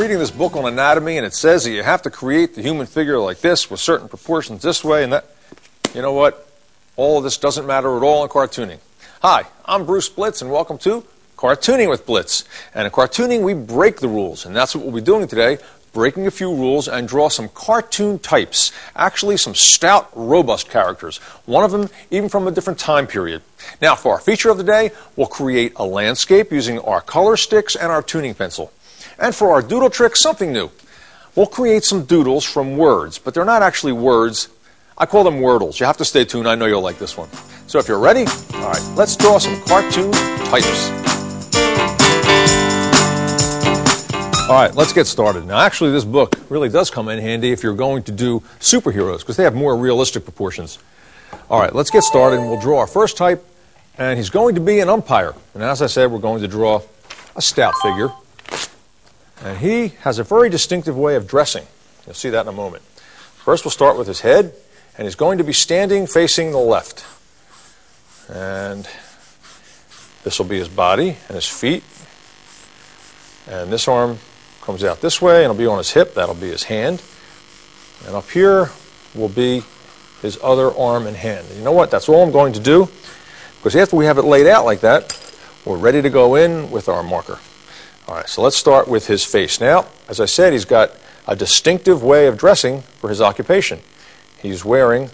reading this book on anatomy, and it says that you have to create the human figure like this with certain proportions this way and that. You know what? All of this doesn't matter at all in cartooning. Hi, I'm Bruce Blitz, and welcome to Cartooning with Blitz. And in cartooning, we break the rules, and that's what we'll be doing today, breaking a few rules and draw some cartoon types, actually some stout, robust characters, one of them even from a different time period. Now, for our feature of the day, we'll create a landscape using our color sticks and our tuning pencil. And for our doodle trick, something new. We'll create some doodles from words, but they're not actually words. I call them wordles. You have to stay tuned. I know you'll like this one. So if you're ready, all right, let's draw some cartoon types. All right, let's get started. Now, actually, this book really does come in handy if you're going to do superheroes, because they have more realistic proportions. All right, let's get started, and we'll draw our first type, and he's going to be an umpire. And as I said, we're going to draw a stout figure. And he has a very distinctive way of dressing. You'll see that in a moment. First, we'll start with his head, and he's going to be standing facing the left. And this will be his body and his feet. And this arm comes out this way, and it'll be on his hip. That'll be his hand. And up here will be his other arm and hand. And you know what? That's all I'm going to do, because after we have it laid out like that, we're ready to go in with our marker. All right, so let's start with his face. Now, as I said, he's got a distinctive way of dressing for his occupation. He's wearing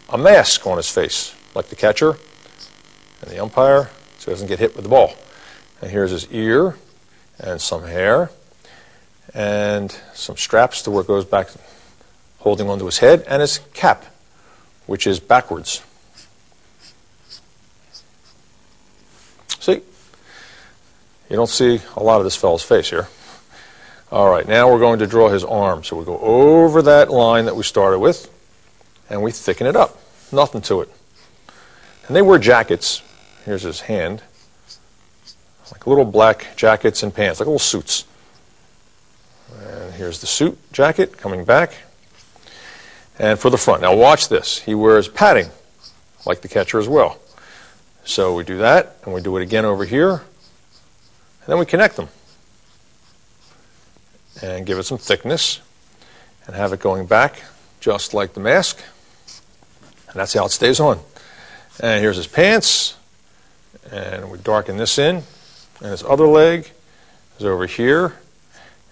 a mask on his face, like the catcher and the umpire, so he doesn't get hit with the ball. And here's his ear and some hair and some straps to where it goes back, holding onto his head, and his cap, which is backwards. See? You don't see a lot of this fellow's face here. All right, now we're going to draw his arm. So we go over that line that we started with, and we thicken it up. Nothing to it. And they wear jackets. Here's his hand. Like little black jackets and pants, like little suits. And here's the suit jacket coming back. And for the front. Now watch this. He wears padding, like the catcher as well. So we do that, and we do it again over here. And then we connect them and give it some thickness and have it going back just like the mask. And that's how it stays on. And here's his pants. And we darken this in. And his other leg is over here.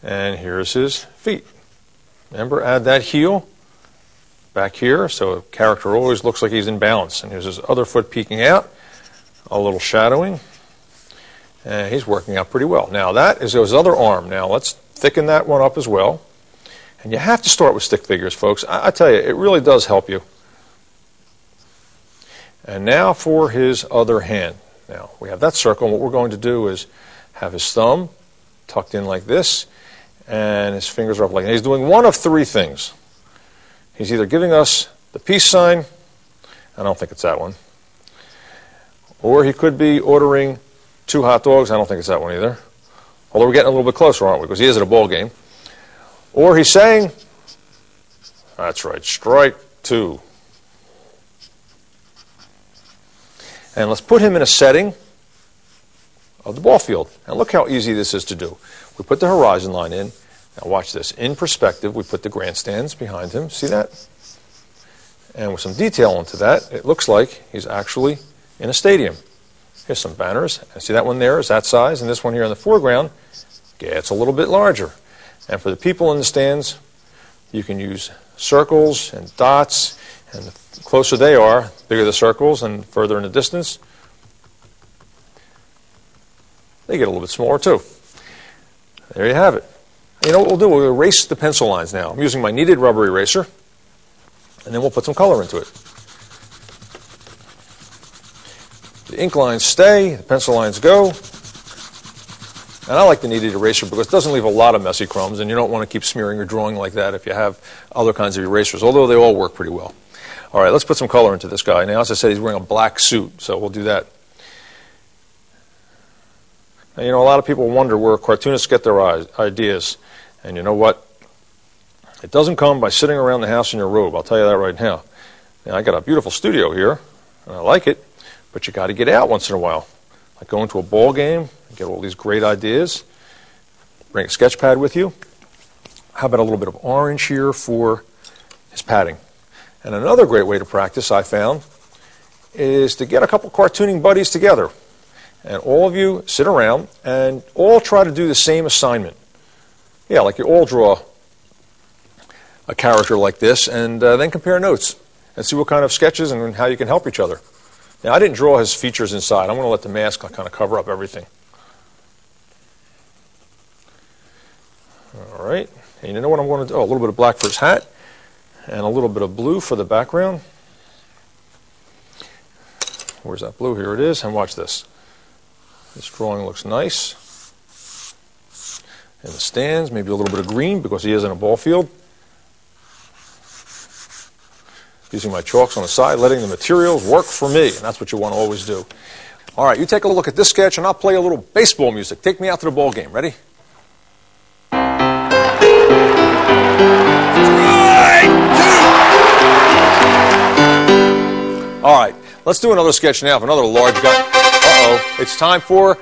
And here's his feet. Remember, add that heel back here so the character always looks like he's in balance. And here's his other foot peeking out. A little shadowing. And he's working out pretty well. Now that is his other arm. Now let's thicken that one up as well. And you have to start with stick figures, folks. I tell you, it really does help you. And now for his other hand. Now we have that circle, and what we're going to do is have his thumb tucked in like this, and his fingers are up like that. He's doing one of three things. He's either giving us the peace sign, I don't think it's that one, or he could be ordering 2 hot dogs. I don't think it's that one either. Although we're getting a little bit closer, aren't we? Because he is at a ball game. Or he's saying, that's right, strike 2. And let's put him in a setting of the ball field. And look how easy this is to do. We put the horizon line in. Now watch this. In perspective, we put the grandstands behind him. See that? And with some detail onto that, it looks like he's actually in a stadium. Here's some banners. And see that one there is that size, and this one here in the foreground gets a little bit larger. And for the people in the stands, you can use circles and dots, and the closer they are, the bigger the circles, and further in the distance, they get a little bit smaller too. There you have it. You know what we'll do? We'll erase the pencil lines now. I'm using my kneaded rubber eraser, and then we'll put some color into it. The ink lines stay, the pencil lines go. And I like the kneaded eraser because it doesn't leave a lot of messy crumbs, and you don't want to keep smearing your drawing like that if you have other kinds of erasers, although they all work pretty well. All right, let's put some color into this guy. Now, as I said, he's wearing a black suit, so we'll do that. Now, you know, a lot of people wonder where cartoonists get their ideas. And you know what? It doesn't come by sitting around the house in your robe. I'll tell you that right now. Now, I got a beautiful studio here, and I like it. But you got to get out once in a while. Like going to a ball game and get all these great ideas. Bring a sketch pad with you. How about a little bit of orange here for his padding? And another great way to practice, I found, is to get a couple cartooning buddies together. And all of you sit around and all try to do the same assignment. Yeah, like you all draw a character like this and then compare notes and see what kind of sketches and how you can help each other. Now, I didn't draw his features inside. I'm going to let the mask kind of cover up everything. All right. And you know what I'm going to do? Oh, a little bit of black for his hat and a little bit of blue for the background. Where's that blue? Here it is. And watch this. This drawing looks nice. In the stands, maybe a little bit of green because he is in a ball field. Using my chalks on the side, letting the materials work for me, and that's what you want to always do. All right, you take a look at this sketch, and I'll play a little baseball music. Take me out to the ball game. Ready? All right, let's do another sketch now of another large guy. Uh-oh, it's time for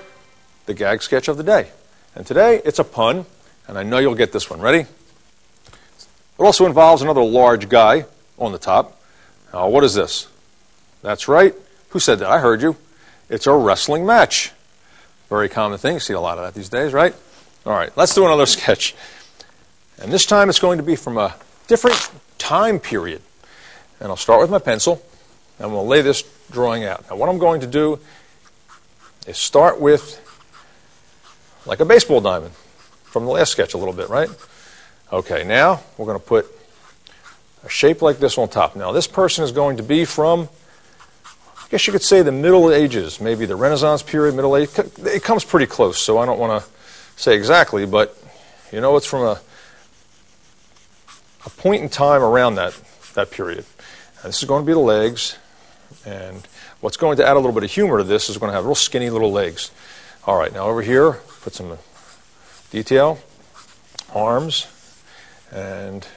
the gag sketch of the day. And today, it's a pun, and I know you'll get this one. Ready? It also involves another large guy on the top. Now, what is this? That's right. Who said that? I heard you. It's a wrestling match. Very common thing. You see a lot of that these days, right? All right, let's do another sketch. And this time it's going to be from a different time period. And I'll start with my pencil, and we'll lay this drawing out. Now, what I'm going to do is start with like a baseball diamond from the last sketch a little bit, right? Okay, now we're going to put a shape like this on top. Now, this person is going to be from, I guess you could say, the Middle Ages, maybe the Renaissance period, Middle Age. It comes pretty close, so I don't want to say exactly, but you know it's from a point in time around that period. And this is going to be the legs, and what's going to add a little bit of humor to this is going to have real skinny little legs. All right, now over here, put some detail, arms, and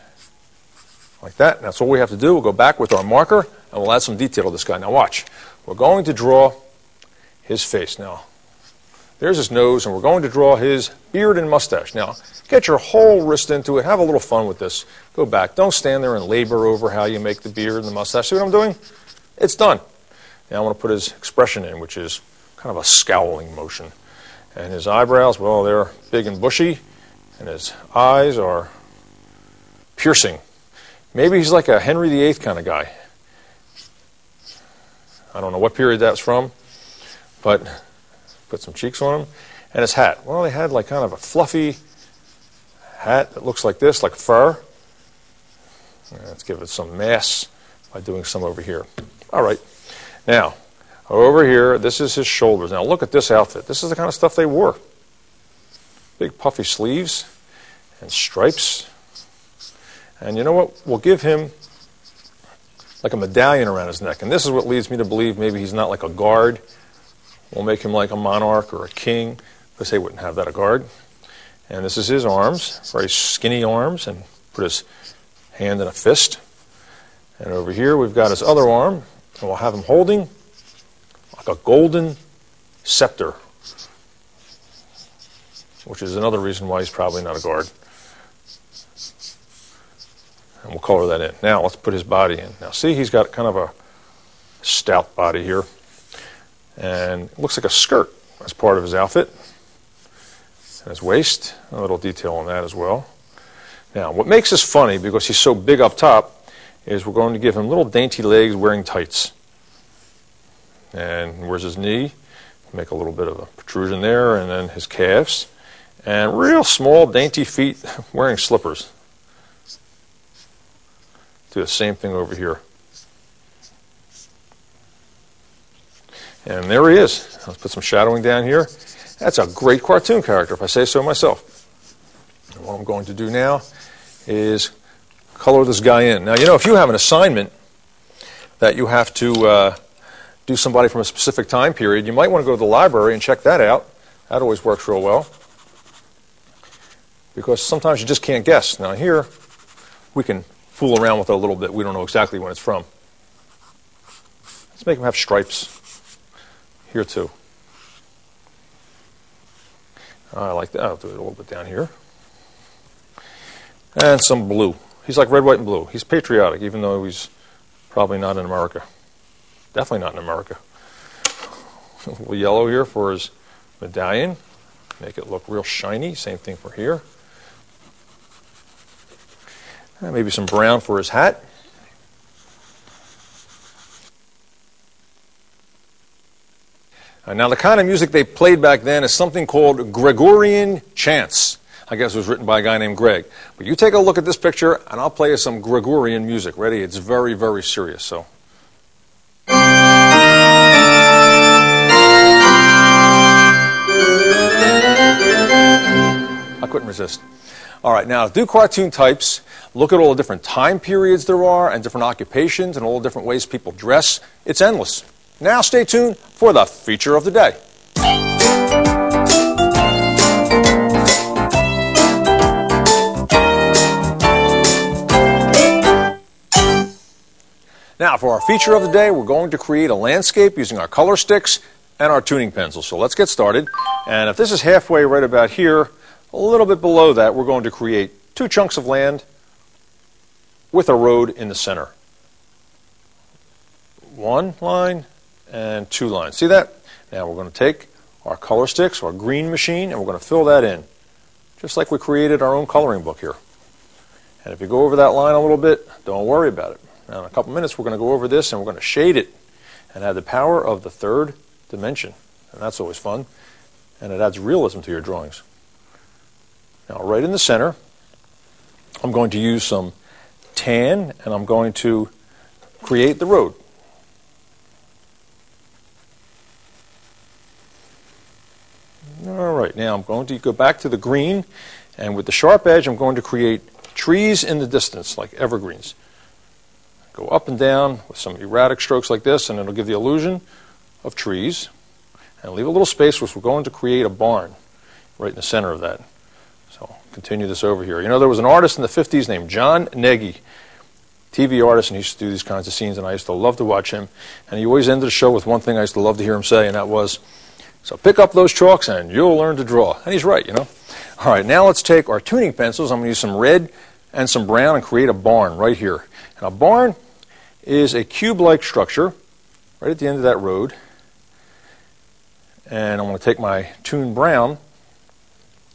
like that. And that's all we have to do. We'll go back with our marker, and we'll add some detail to this guy. Now watch. We're going to draw his face. Now, there's his nose, and we're going to draw his beard and mustache. Now, get your whole wrist into it. Have a little fun with this. Go back. Don't stand there and labor over how you make the beard and the mustache. See what I'm doing? It's done. Now I want to put his expression in, which is kind of a scowling motion. And his eyebrows, well, they're big and bushy, and his eyes are piercing. Maybe he's like a Henry VIII kind of guy. I don't know what period that's from, but put some cheeks on him. And his hat. Well, they had like kind of a fluffy hat that looks like this, like fur. Let's give it some mass by doing some over here. All right. Now, over here, this is his shoulders. Now, look at this outfit. This is the kind of stuff they wore. Big puffy sleeves and stripes. And you know what? We'll give him like a medallion around his neck. And this is what leads me to believe maybe he's not like a guard. We'll make him like a monarch or a king, because they wouldn't have that, a guard. And this is his arms, very skinny arms, and put his hand in a fist. And over here we've got his other arm, and we'll have him holding like a golden scepter, which is another reason why he's probably not a guard. And we'll color that in. Now let's put his body in. Now see, he's got kind of a stout body here. And it looks like a skirt as part of his outfit. And his waist, a little detail on that as well. Now, what makes this funny, because he's so big up top, is we're going to give him little dainty legs wearing tights. And where's his knee? Make a little bit of a protrusion there, and then his calves. And real small, dainty feet wearing slippers. Do the same thing over here. And there he is. Let's put some shadowing down here. That's a great cartoon character, if I say so myself. And what I'm going to do now is color this guy in. Now, you know, if you have an assignment that you have to do somebody from a specific time period, you might want to go to the library and check that out. That always works real well, because sometimes you just can't guess. Now here, we can fool around with it a little bit. We don't know exactly when it's from. Let's make him have stripes here too. I like that. I'll do it a little bit down here. And some blue. He's like red, white, and blue. He's patriotic, even though he's probably not in America. Definitely not in America. A little yellow here for his medallion. Make it look real shiny. Same thing for here. And maybe some brown for his hat. Now the kind of music they played back then is something called Gregorian chants. I guess it was written by a guy named Greg. But you take a look at this picture and I'll play you some Gregorian music. Ready? It's very, very serious. So. I couldn't resist. All right, now to do cartoon types, look at all the different time periods there are and different occupations and all the different ways people dress. It's endless. Now stay tuned for the feature of the day. Now for our feature of the day, we're going to create a landscape using our color sticks and our tuning pencils. So let's get started. And if this is halfway right about here, a little bit below that, we're going to create two chunks of land with a road in the center. One line and two lines. See that? Now we're going to take our color sticks, our green machine, and we're going to fill that in, just like we created our own coloring book here. And if you go over that line a little bit, don't worry about it. Now in a couple minutes we're going to go over this and we're going to shade it and add the power of the third dimension. And that's always fun. And it adds realism to your drawings. Now right in the center, I'm going to use some tan and I'm going to create the road. All right, now I'm going to go back to the green, and with the sharp edge I'm going to create trees in the distance, like evergreens. Go up and down with some erratic strokes like this, and it'll give the illusion of trees. And leave a little space, which we're going to create a barn right in the center of that. So continue this over here. You know, there was an artist in the 50s named John Nagy, TV artist, and he used to do these kinds of scenes, and I used to love to watch him. And he always ended the show with one thing I used to love to hear him say, and that was, "So pick up those chalks and you'll learn to draw." And he's right, you know. All right, now let's take our tuning pencils. I'm going to use some red and some brown and create a barn right here. And a barn is a cube-like structure right at the end of that road. And I'm going to take my tuned brown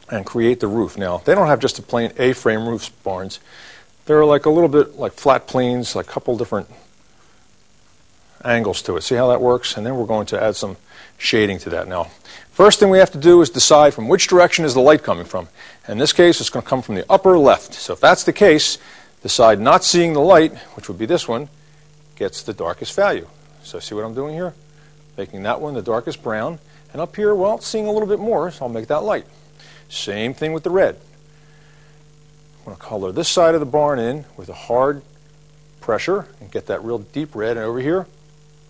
and create the roof. Now, they don't have just a plain A-frame roofs, barns. They're like a little bit like flat planes, like a couple different angles to it. See how that works? And then we're going to add some shading to that. Now, first thing we have to do is decide from which direction is the light coming from. In this case, it's going to come from the upper left. So if that's the case, the side not seeing the light, which would be this one, gets the darkest value. So see what I'm doing here? Making that one the darkest brown. And up here, well, it's seeing a little bit more, so I'll make that light. Same thing with the red. I'm going to color this side of the barn in with a hard pressure and get that real deep red. And over here,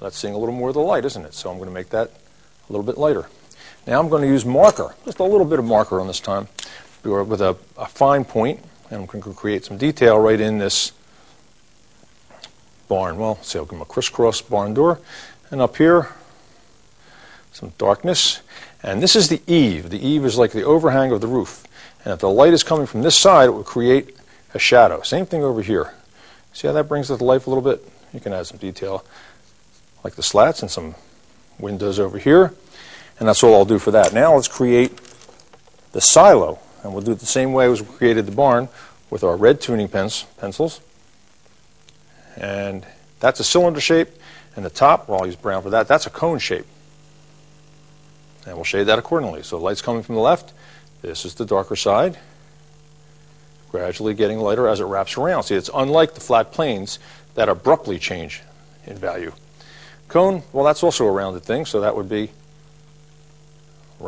that's seeing a little more of the light, isn't it? So I'm going to make that a little bit lighter. Now I'm going to use marker, just a little bit of marker on this time, with a fine point, and I'm going to create some detail right in this barn. Well, see, I'll give them a crisscross barn door. And up here, some darkness. And this is the eave. The eave is like the overhang of the roof. And if the light is coming from this side, it will create a shadow. Same thing over here. See how that brings it to life a little bit? You can add some detail, like the slats and some windows over here. And that's all I'll do for that. Now let's create the silo. And we'll do it the same way as we created the barn with our red tuning pencils. And that's a cylinder shape. And the top, well, I'll use brown for that, that's a cone shape. And we'll shade that accordingly. So the light's coming from the left. This is the darker side. Gradually getting lighter as it wraps around. See, it's unlike the flat planes that abruptly change in value. Cone, well, that's also a rounded thing, so that would be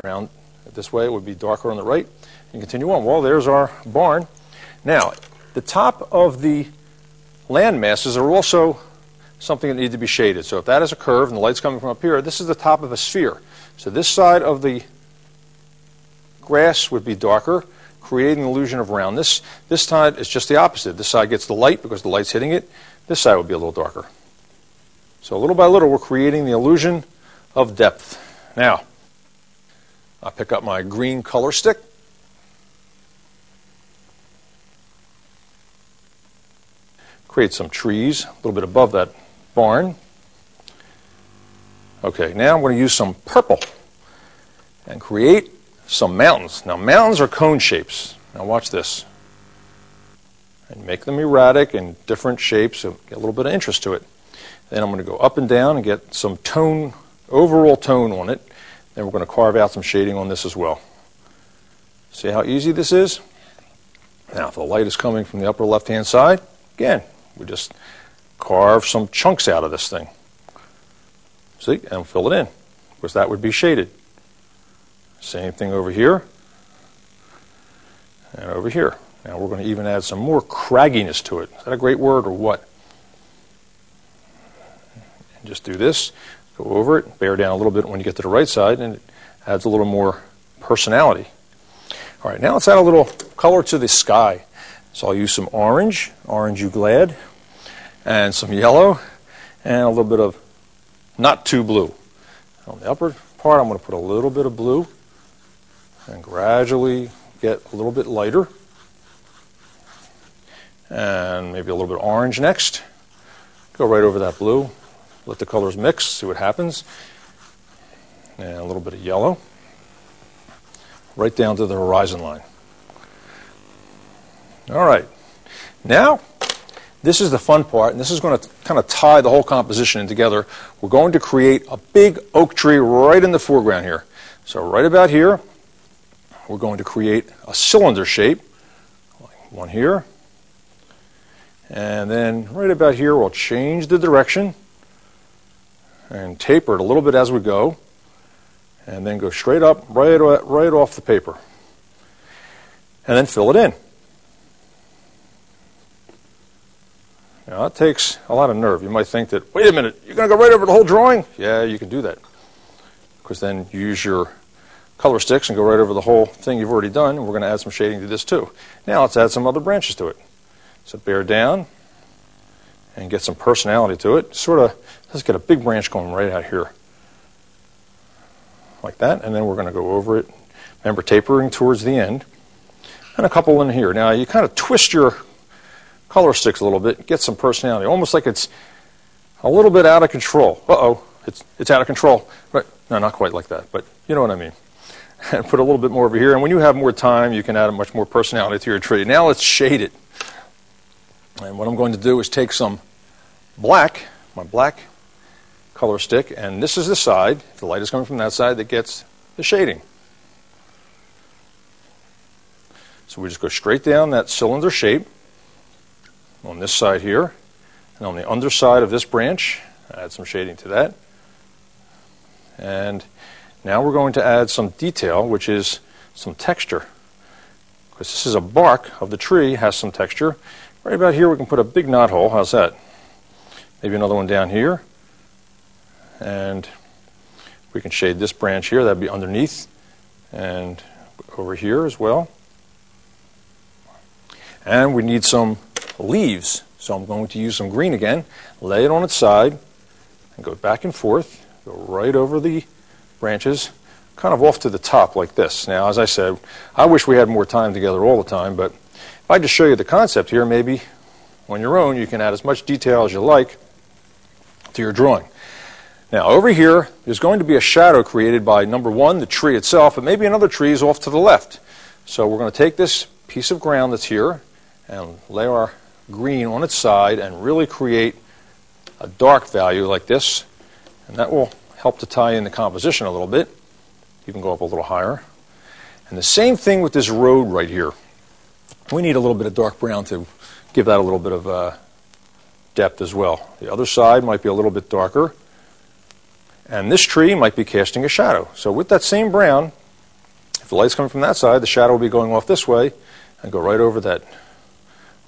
round this way. It would be darker on the right. And continue on. Well, there's our barn. Now, the top of the land masses are also something that need to be shaded. So if that is a curve and the light's coming from up here, this is the top of a sphere. So this side of the grass would be darker, creating an illusion of roundness. This side is just the opposite. This side gets the light because the light's hitting it. This side would be a little darker. So little by little, we're creating the illusion of depth. Now, I pick up my green color stick. Create some trees a little bit above that barn. Okay, now I'm going to use some purple and create some mountains. Now mountains are cone shapes. Now watch this. And make them erratic and different shapes so get a little bit of interest to it. Then I'm going to go up and down and get some tone, overall tone on it. Then we're going to carve out some shading on this as well. See how easy this is? Now if the light is coming from the upper left hand side, again, we just carve some chunks out of this thing. See, and fill it in, because that would be shaded. Same thing over here and over here. Now we're going to even add some more cragginess to it. Is that a great word or what? And just do this, go over it, bear down a little bit when you get to the right side, and it adds a little more personality. All right, now let's add a little color to the sky. So I'll use some orange, orange you glad, and some yellow, and a little bit of not too blue. On the upper part, I'm going to put a little bit of blue and gradually get a little bit lighter. And maybe a little bit of orange next. Go right over that blue. Let the colors mix, see what happens. And a little bit of yellow. Right down to the horizon line. All right. Now, this is the fun part, and this is going to kind of tie the whole composition in together. We're going to create a big oak tree right in the foreground here. So right about here, we're going to create a cylinder shape, like one here. And then right about here, we'll change the direction and taper it a little bit as we go, and then go straight up, right off the paper. And then fill it in. Now, that takes a lot of nerve. You might think that, wait a minute, you're going to go right over the whole drawing? Yeah, you can do that. Because then you use your color sticks and go right over the whole thing you've already done, and we're going to add some shading to this too. Now let's add some other branches to it. So bear down and get some personality to it. Sort of, let's get a big branch going right out here. Like that, and then we're going to go over it. Remember, tapering towards the end. And a couple in here. Now, you kind of twist your color sticks a little bit, get some personality, almost like it's a little bit out of control. Uh-oh, it's out of control. Right? No, not quite like that, but you know what I mean. And put a little bit more over here, and when you have more time, you can add much more personality to your tree. Now let's shade it. And what I'm going to do is take some black, my black color stick, and this is the side, if the light is coming from that side, that gets the shading. So we just go straight down that cylinder shape on this side here, and on the underside of this branch, add some shading to that. And now we're going to add some detail, which is some texture. Because this is a bark of the tree, has some texture. Right about here we can put a big knot hole. How's that? Maybe another one down here. And we can shade this branch here. That'd be underneath. And over here as well. And we need some leaves. So I'm going to use some green again. Lay it on its side. And go back and forth. Go right over the branches. Kind of off to the top like this. Now, as I said, I wish we had more time together all the time. But if I just show you the concept here, maybe on your own you can add as much detail as you like to your drawing. Now over here there's going to be a shadow created by, number one, the tree itself, but maybe another tree is off to the left. So we're going to take this piece of ground that's here and lay our green on its side and really create a dark value like this, and that will help to tie in the composition a little bit. You can go up a little higher. And the same thing with this road right here. We need a little bit of dark brown to give that a little bit of depth as well. The other side might be a little bit darker. And this tree might be casting a shadow. So with that same brown, if the light's coming from that side, the shadow will be going off this way and go right over that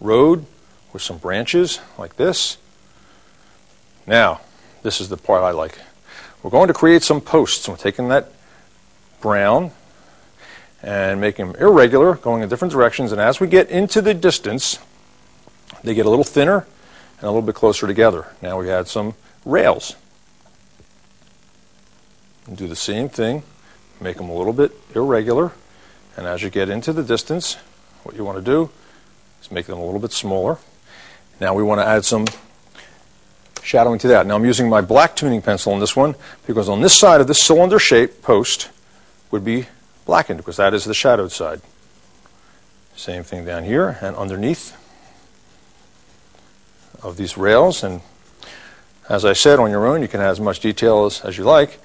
road with some branches like this. Now, this is the part I like. We're going to create some posts. We're taking that brown and making them irregular, going in different directions. And as we get into the distance, they get a little thinner and a little bit closer together. Now we add some rails. And do the same thing make them a little bit irregular. And as you get into the distance, what you want to do is make them a little bit smaller. Now we want to add some shadowing to that. Now I'm using my black tuning pencil on this one because on this side of this cylinder shaped post would be blackened because that is the shadowed side. Same thing down here and underneath of these rails. And as I said, on your own you can add as much detail as you like.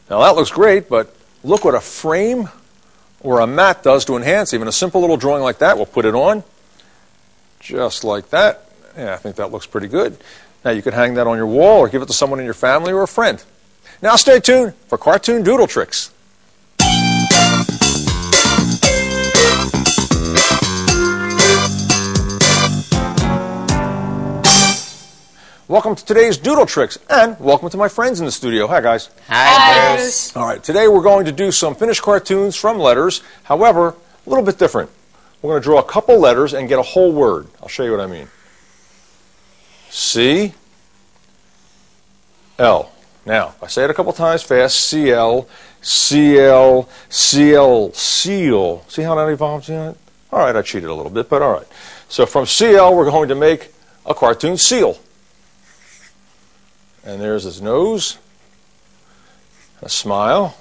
Now that looks great, but look what a frame or a mat does to enhance. Even a simple little drawing like that, we'll put it on just like that. Yeah, I think that looks pretty good. Now you could hang that on your wall or give it to someone in your family or a friend. Now stay tuned for cartoon doodle tricks. Welcome to today's doodle tricks, and welcome to my friends in the studio. Hi guys. Hi, Bruce. All right, today we're going to do some finished cartoons from letters, however, a little bit different. We're going to draw a couple letters and get a whole word. I'll show you what I mean. C, L. Now, if I say it a couple times fast, C-L, C-L, C-L, seal. See how that evolves in it? All right, I cheated a little bit, but all right. So from C-L, we're going to make a cartoon seal. And there's his nose, a smile,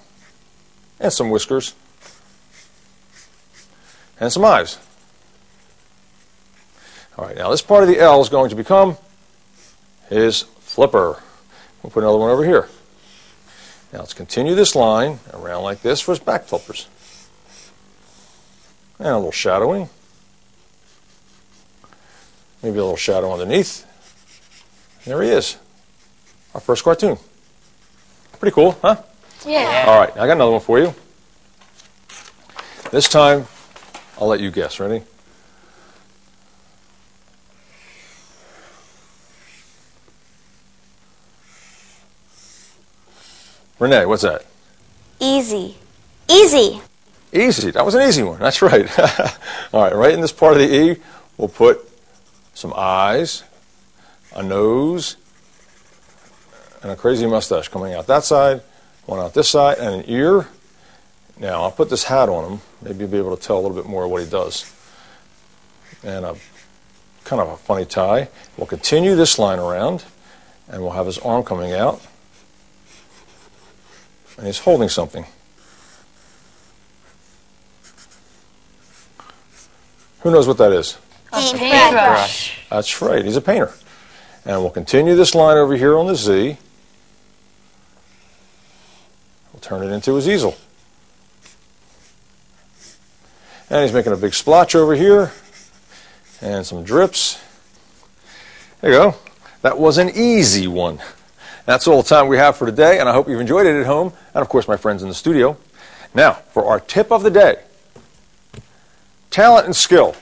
and some whiskers, and some eyes. All right, now this part of the L is going to become his flipper. We'll put another one over here. Now let's continue this line around like this for his back flippers. And a little shadowing. Maybe a little shadow underneath. And there he is. Our first cartoon. Pretty cool, huh? Yeah. All right, I got another one for you. This time, I'll let you guess. Ready? Renee, what's that? Easy. Easy. Easy. That was an easy one. That's right. All right, right in this part of the E, we'll put some eyes, a nose, and a crazy mustache coming out that side, one out this side, and an ear. Now, I'll put this hat on him. Maybe you'll be able to tell a little bit more of what he does. And a kind of a funny tie. We'll continue this line around, and we'll have his arm coming out. And he's holding something. Who knows what that is? A paintbrush. That's right, he's a painter. And we'll continue this line over here on the Z. We'll turn it into his easel. And he's making a big splotch over here. And some drips. There you go. That was an easy one. That's all the time we have for today, and I hope you've enjoyed it at home, and of course my friends in the studio. Now, for our tip of the day. Talent and skill.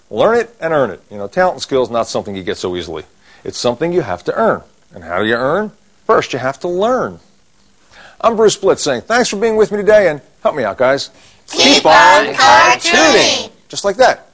Learn it and earn it. You know, talent and skill is not something you get so easily. It's something you have to earn. And how do you earn? First, you have to learn. I'm Bruce Blica saying thanks for being with me today, and help me out, guys. Keep on cartooning. Just like that.